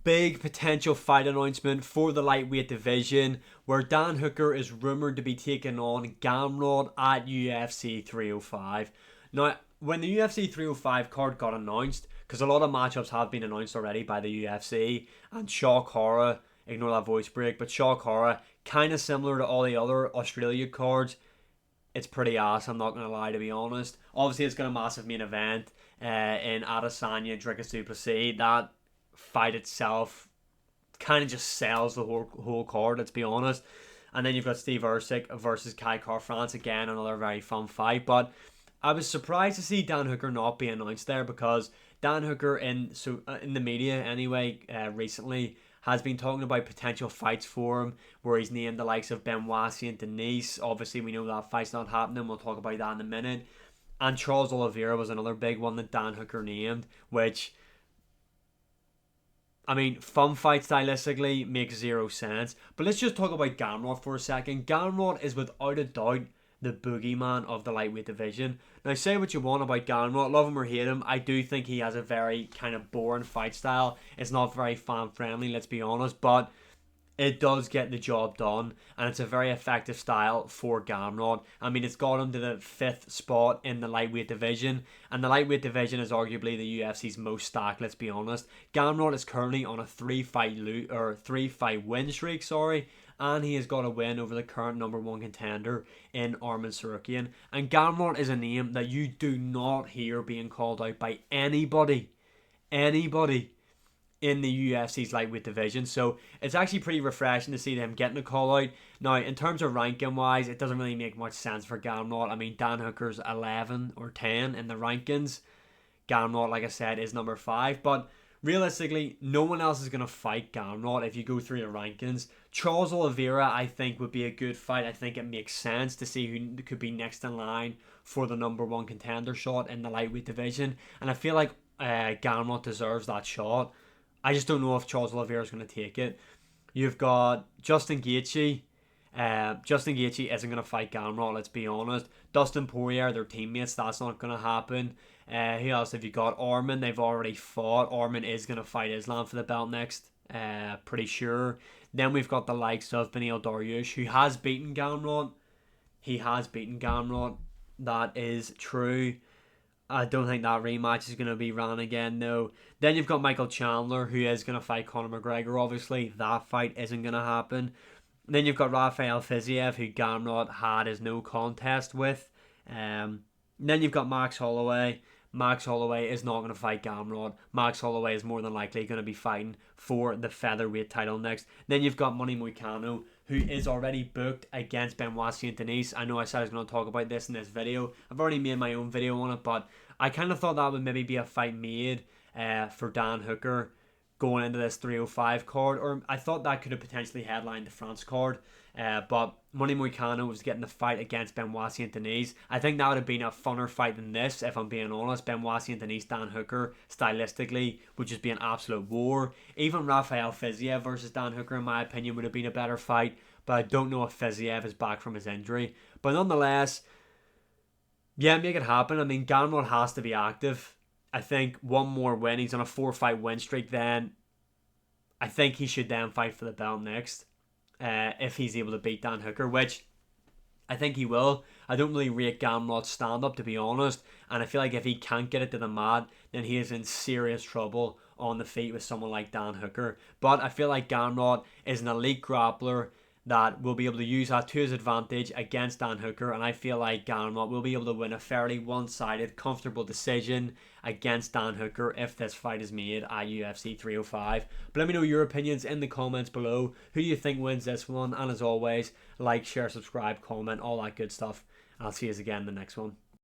big potential fight announcement for the lightweight division, where Dan Hooker is rumoured to be taking on Gamrot at UFC 305. Now, when the UFC 305 card got announced, because a lot of matchups have been announced already by the UFC, and shock horror, ignore that voice break, but shock horror, kind of similar to all the other Australia cards, it's pretty ass, I'm not going to lie, to be honest. Obviously, it's got a massive main event in Adesanya, Dricus du Plessis. That fight itself kind of just sells the whole card, let's be honest. And then you've got Steve Ercik versus Kai Kara-France, again, another very fun fight. But I was surprised to see Dan Hooker not be announced there, because Dan Hooker in the media anyway recently has been talking about potential fights for him, where he's named the likes of Benoit Saint Denis. Obviously, we know that fight's not happening. We'll talk about that in a minute. And Charles Oliveira was another big one that Dan Hooker named, which, I mean, fun fight stylistically makes zero sense. But let's just talk about Gamrot for a second. Gamrot is without a doubt the boogeyman of the lightweight division. Now, say what you want about Gamrot, love him or hate him, I do think he has a very kind of boring fight style. It's not very fan friendly, let's be honest, but it does get the job done, and it's a very effective style for Gamrot. I mean, it's got him to the 5th spot in the lightweight division, and the lightweight division is arguably the UFC's most stacked, let's be honest. Gamrot is currently on a 3-fight win streak, and he has got a win over the current number 1 contender in Arman Tsarukyan. And Gamrot is a name that you do not hear being called out by anybody in the UFC's lightweight division. So it's actually pretty refreshing to see them getting a call out. Now, in terms of ranking wise, it doesn't really make much sense for Gamrot. I mean, Dan Hooker's 11 or 10 in the rankings. Gamrot, like I said, is number 5. But realistically, no one else is going to fight Gamrot if you go through the rankings. Charles Oliveira, I think, would be a good fight. I think it makes sense to see who could be next in line for the number 1 contender shot in the lightweight division. And I feel like Gamrot deserves that shot. I just don't know if Charles Oliveira is going to take it. You've got Justin Gaethje. Justin Gaethje isn't going to fight Gamrot, let's be honest. Dustin Poirier, their teammates, that's not going to happen. Who else have you got? Arman, they've already fought. Arman is going to fight Islam for the belt next, pretty sure. Then we've got the likes of Beneil Dariush, who has beaten Gamrot. He has beaten Gamrot. That is true. I don't think that rematch is going to be ran again, no. Then you've got Michael Chandler, who is going to fight Conor McGregor, obviously. That fight isn't going to happen. Then you've got Rafael Fiziev, who Gamrot had his no contest with. Then you've got Max Holloway. Max Holloway is not going to fight Gamrot. Max Holloway is more than likely going to be fighting for the featherweight title next. Then you've got Manny Moicano, who is already booked against Benoit Saint Denis. I know I said I was going to talk about this in this video. I've already made my own video on it, but I kind of thought that would maybe be a fight made for Dan Hooker going into this 305 card, or I thought that could have potentially headlined the France card, but Manny Moicano was getting the fight against Benoit Saint Denis. I think that would have been a funner fight than this, if I'm being honest. Benoit Saint Denis, Dan Hooker, stylistically, would just be an absolute war. Even Rafael Fiziev versus Dan Hooker, in my opinion, would have been a better fight, but I don't know if Fiziev is back from his injury. But nonetheless, yeah, make it happen. I mean, Gamrot has to be active. I think one more win, he's on a 4-fight win streak then. I think he should then fight for the belt next, if he's able to beat Dan Hooker, which I think he will. I don't really rate Gamrot's stand-up, to be honest, and I feel like if he can't get it to the mat, then he is in serious trouble on the feet with someone like Dan Hooker. But I feel like Gamrot is an elite grappler that will be able to use that to his advantage against Dan Hooker, and I feel like Gamrot will be able to win a fairly one-sided, comfortable decision against Dan Hooker if this fight is made at UFC 305. But let me know your opinions in the comments below. Who do you think wins this one? And as always, like, share, subscribe, comment, all that good stuff. And I'll see you again in the next one.